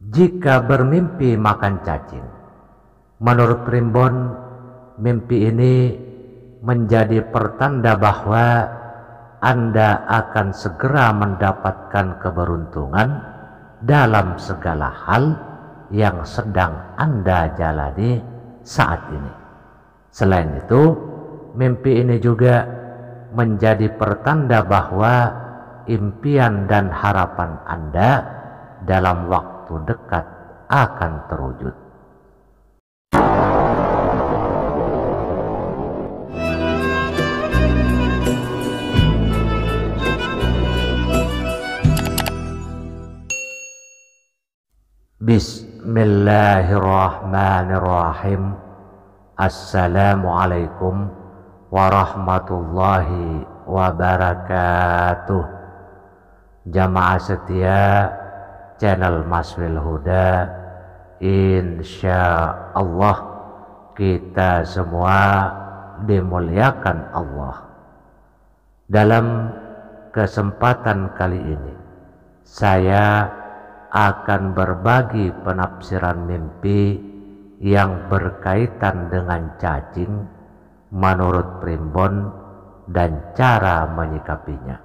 Jika bermimpi makan cacing, menurut Primbon, mimpi ini menjadi pertanda bahwa Anda akan segera mendapatkan keberuntungan dalam segala hal yang sedang Anda jalani saat ini. Selain itu, mimpi ini juga menjadi pertanda bahwa impian dan harapan Anda dalam waktu dekat akan terwujud. Bismillahirrahmanirrahim. Assalamualaikum warahmatullahi wabarakatuh. Jamaah setia channel Masfil Huda, insya Allah kita semua dimuliakan Allah. Dalam kesempatan kali ini saya akan berbagi penafsiran mimpi yang berkaitan dengan cacing menurut Primbon dan cara menyikapinya.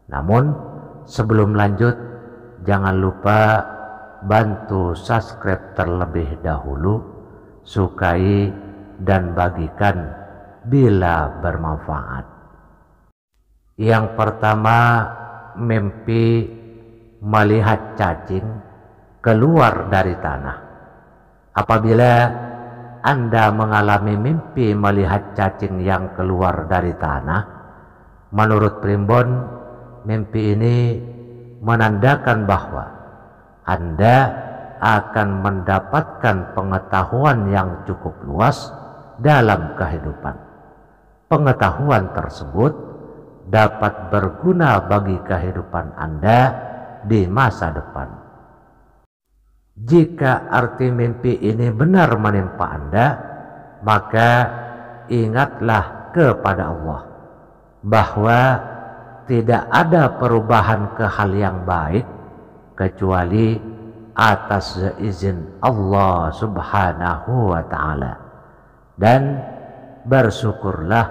Namun sebelum lanjut, jangan lupa bantu subscribe terlebih dahulu, sukai dan bagikan bila bermanfaat. Yang pertama, mimpi melihat cacing keluar dari tanah. Apabila Anda mengalami mimpi melihat cacing yang keluar dari tanah, menurut Primbon, mimpi ini menandakan bahwa Anda akan mendapatkan pengetahuan yang cukup luas dalam kehidupan. Pengetahuan tersebut dapat berguna bagi kehidupan Anda di masa depan. Jika arti mimpi ini benar menimpa Anda, maka ingatlah kepada Allah bahwa tidak ada perubahan ke hal yang baik kecuali atas izin Allah Subhanahu wa ta'ala, dan bersyukurlah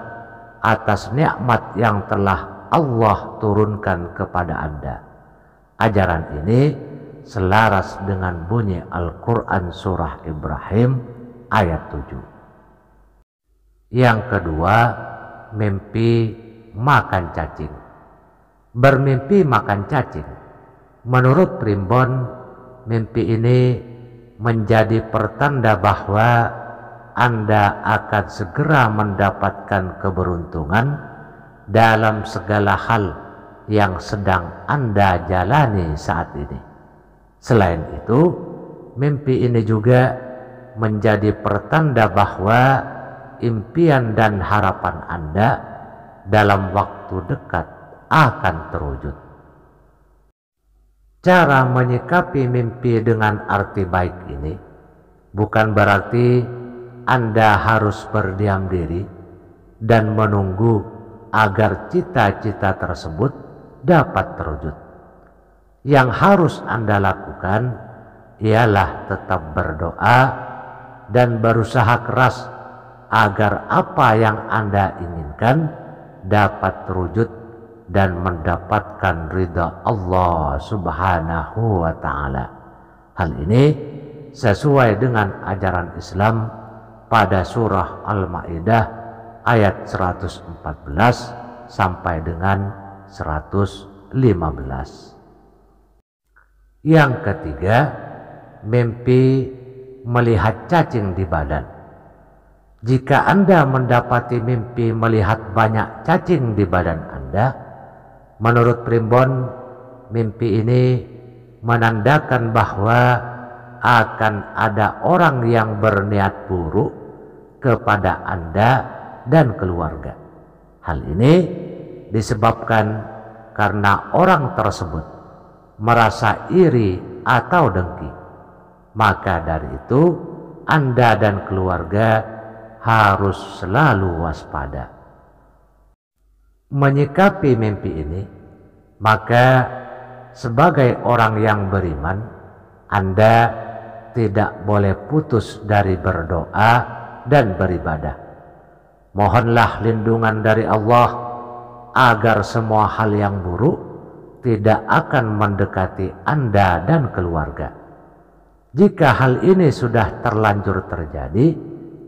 atas nikmat yang telah Allah turunkan kepada Anda. Ajaran ini selaras dengan bunyi Al-Quran surah Ibrahim ayat 7. Yang kedua, mimpi makan cacing. Bermimpi makan cacing, menurut Primbon, mimpi ini menjadi pertanda bahwa Anda akan segera mendapatkan keberuntungan dalam segala hal yang sedang Anda jalani saat ini. Selain itu, mimpi ini juga menjadi pertanda bahwa impian dan harapan Anda dalam waktu dekat akan terwujud. Cara menyikapi mimpi dengan arti baik ini bukan berarti Anda harus berdiam diri dan menunggu agar cita-cita tersebut dapat terwujud. Yang harus Anda lakukan ialah tetap berdoa dan berusaha keras agar apa yang Anda inginkan dapat terwujud dan mendapatkan ridha Allah Subhanahu wa ta'ala. Hal ini sesuai dengan ajaran Islam pada surah Al-Maidah ayat 114 sampai dengan 115. Yang ketiga, mimpi melihat cacing di badan. Jika Anda mendapati mimpi melihat banyak cacing di badan Anda, menurut Primbon, mimpi ini menandakan bahwa akan ada orang yang berniat buruk kepada Anda dan keluarga. Hal ini disebabkan karena orang tersebut merasa iri atau dengki. Maka dari itu Anda dan keluarga harus selalu waspada. Menyikapi mimpi ini, maka sebagai orang yang beriman, Anda tidak boleh putus dari berdoa dan beribadah. Mohonlah lindungan dari Allah agar semua hal yang buruk tidak akan mendekati Anda dan keluarga. Jika hal ini sudah terlanjur terjadi,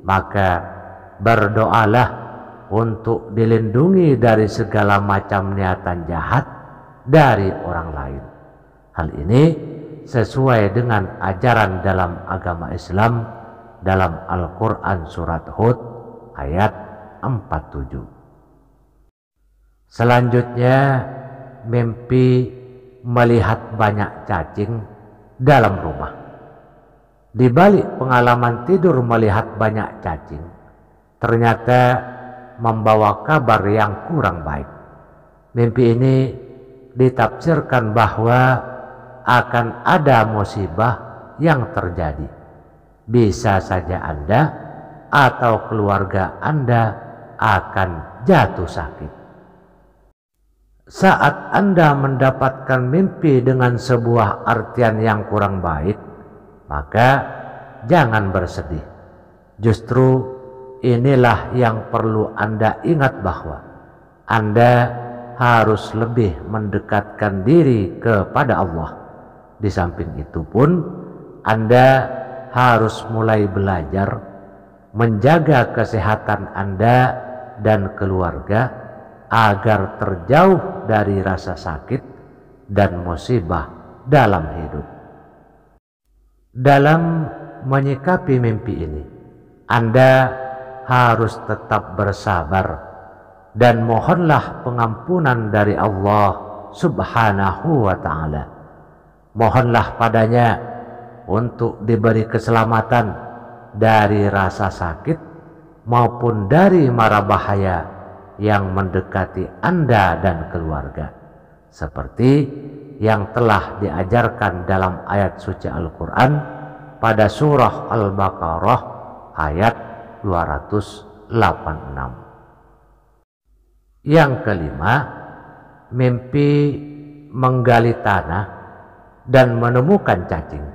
maka berdoalah untuk dilindungi dari segala macam niatan jahat dari orang lain. Hal ini sesuai dengan ajaran dalam agama Islam dalam Al-Quran surat Hud ayat 47. Selanjutnya, mimpi melihat banyak cacing dalam rumah. Di balik pengalaman tidur melihat banyak cacing, ternyata membawa kabar yang kurang baik. Mimpi ini ditafsirkan bahwa akan ada musibah yang terjadi. Bisa saja Anda atau keluarga Anda akan jatuh sakit. Saat Anda mendapatkan mimpi dengan sebuah artian yang kurang baik, maka jangan bersedih. Justru inilah yang perlu Anda ingat, bahwa Anda harus lebih mendekatkan diri kepada Allah. Di samping itu pun Anda harus mulai belajar menjaga kesehatan Anda dan keluarga agar terjauh dari rasa sakit dan musibah dalam hidup. Dalam menyikapi mimpi ini, Anda harus tetap bersabar dan mohonlah pengampunan dari Allah Subhanahu wa ta'ala. Mohonlah padanya untuk diberi keselamatan dari rasa sakit maupun dari mara bahaya yang mendekati Anda dan keluarga, seperti yang telah diajarkan dalam ayat suci Al-Quran pada surah Al-Baqarah ayat 286. Yang kelima, mimpi menggali tanah dan menemukan cacing.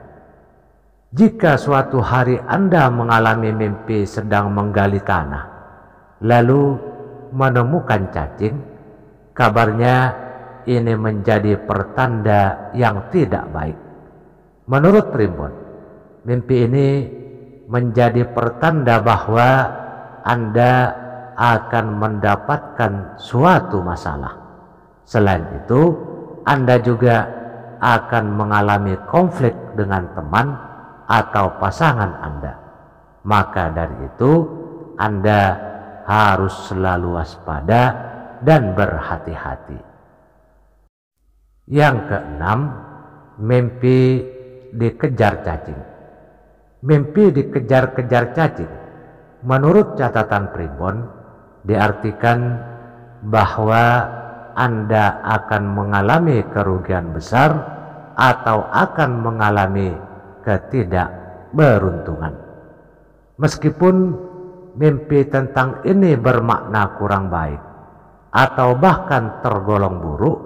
Jika suatu hari Anda mengalami mimpi sedang menggali tanah, lalu menemukan cacing, kabarnya ini menjadi pertanda yang tidak baik. Menurut Primbon, mimpi ini menjadi pertanda bahwa Anda akan mendapatkan suatu masalah. Selain itu, Anda juga akan mengalami konflik dengan teman atau pasangan Anda. Maka dari itu, Anda harus selalu waspada dan berhati-hati. Yang keenam, mimpi dikejar cacing. Mimpi dikejar-kejar cacing, menurut catatan Primbon, diartikan bahwa Anda akan mengalami kerugian besar atau akan mengalami ketidakberuntungan. Meskipun mimpi tentang ini bermakna kurang baik atau bahkan tergolong buruk,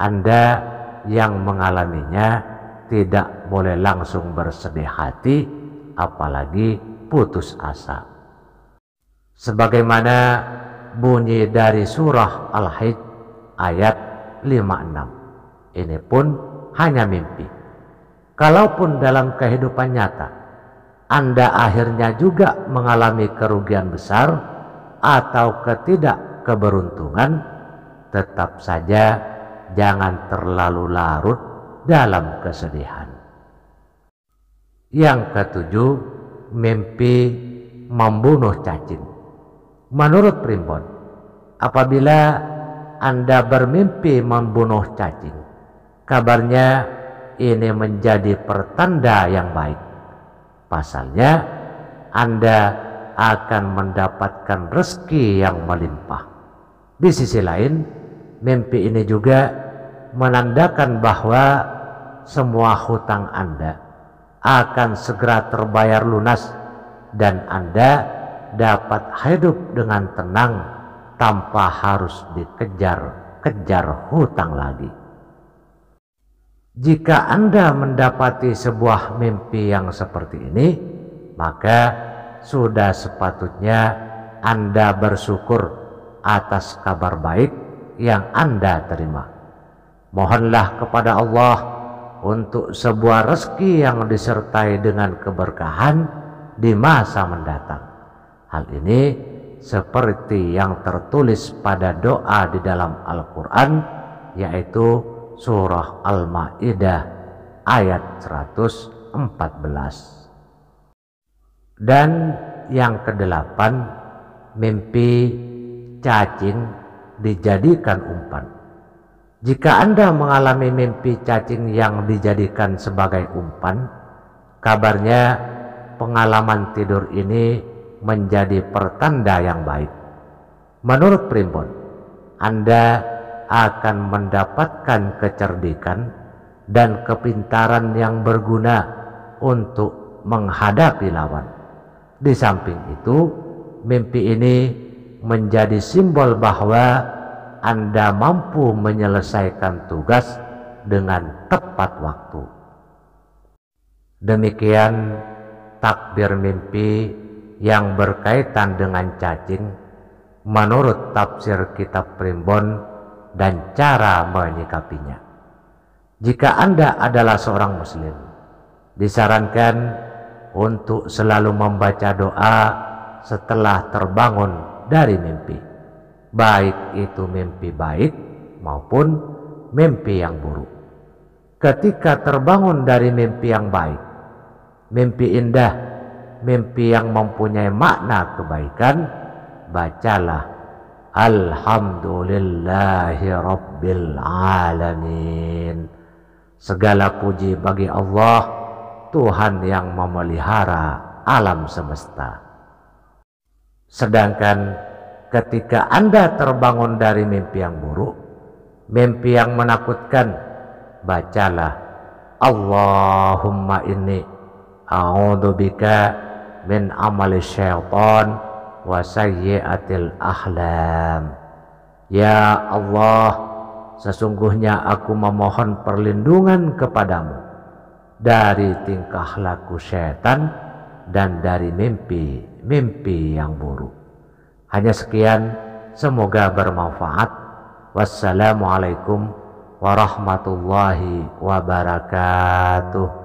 Anda yang mengalaminya tidak boleh langsung bersedih hati, apalagi putus asa. Sebagaimana bunyi dari surah Al-Hijj ayat 56. Ini pun hanya mimpi. Kalaupun dalam kehidupan nyata Anda akhirnya juga mengalami kerugian besar atau ketidakberuntungan, tetap saja jangan terlalu larut dalam kesedihan. Yang ketujuh, mimpi membunuh cacing. Menurut Primbon, apabila Anda bermimpi membunuh cacing, kabarnya ini menjadi pertanda yang baik. Pasalnya, Anda akan mendapatkan rezeki yang melimpah. Di sisi lain, mimpi ini juga menandakan bahwa semua hutang Anda akan segera terbayar lunas dan Anda dapat hidup dengan tenang tanpa harus dikejar-kejar hutang lagi. Jika Anda mendapati sebuah mimpi yang seperti ini, maka sudah sepatutnya Anda bersyukur atas kabar baik yang Anda terima. Mohonlah kepada Allah untuk sebuah rezeki yang disertai dengan keberkahan di masa mendatang. Hal ini seperti yang tertulis pada doa di dalam Al-Quran, yaitu Surah Al-Ma'idah ayat 114. Dan yang kedelapan, mimpi cacing dijadikan umpan. Jika Anda mengalami mimpi cacing yang dijadikan sebagai umpan, kabarnya pengalaman tidur ini menjadi pertanda yang baik. Menurut Primbon, Anda akan mendapatkan kecerdikan dan kepintaran yang berguna untuk menghadapi lawan. Di samping itu, mimpi ini menjadi simbol bahwa Anda mampu menyelesaikan tugas dengan tepat waktu. Demikian takbir mimpi yang berkaitan dengan cacing menurut tafsir kitab Primbon dan cara menyikapinya. Jika Anda adalah seorang muslim, disarankan untuk selalu membaca doa setelah terbangun dari mimpi, baik itu mimpi baik maupun mimpi yang buruk. Ketika terbangun dari mimpi yang baik, mimpi indah, mimpi yang mempunyai makna kebaikan, bacalah Alhamdulillahi Rabbil Alamin. Segala puji bagi Allah, Tuhan yang memelihara alam semesta. Sedangkan ketika Anda terbangun dari mimpi yang buruk, mimpi yang menakutkan, bacalah Allahumma inni a'udzubika min amali syaitan wa sayyiatil ahlam. Ya Allah, sesungguhnya aku memohon perlindungan kepadamu dari tingkah laku syaitan dan dari mimpi yang buruk. Hanya sekian, semoga bermanfaat. Wassalamualaikum warahmatullahi wabarakatuh.